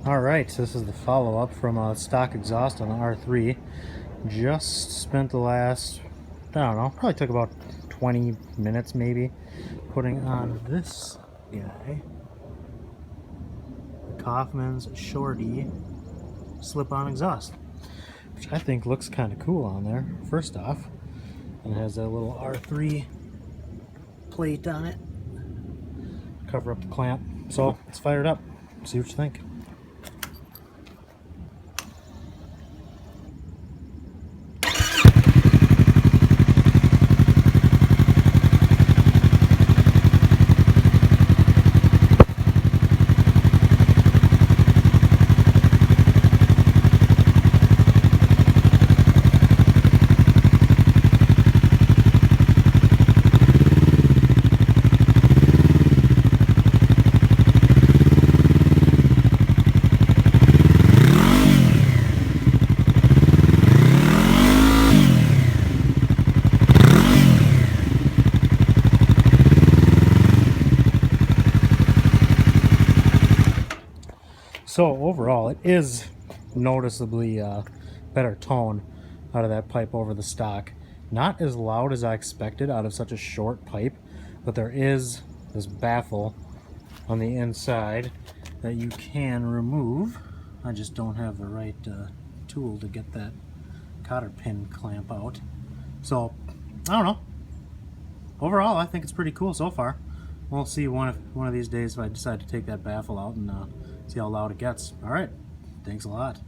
Alright, so this is the follow-up from stock exhaust on the R3. Just spent the last, I don't know, probably took about 20 minutes maybe, putting on this guy. The Coffman's Shorty slip-on exhaust, which I think looks kind of cool on there, first off. And it has that little R3 plate on it. Cover up the clamp. So, let's fire it up, see what you think. So overall, it is noticeably better tone out of that pipe over the stock. Not as loud as I expected out of such a short pipe, but there is this baffle on the inside that you can remove. I just don't have the right tool to get that cotter pin clamp out. So, I don't know. Overall, I think it's pretty cool so far. We'll see one of these days if I decide to take that baffle out and see how loud it gets. Alright, thanks a lot.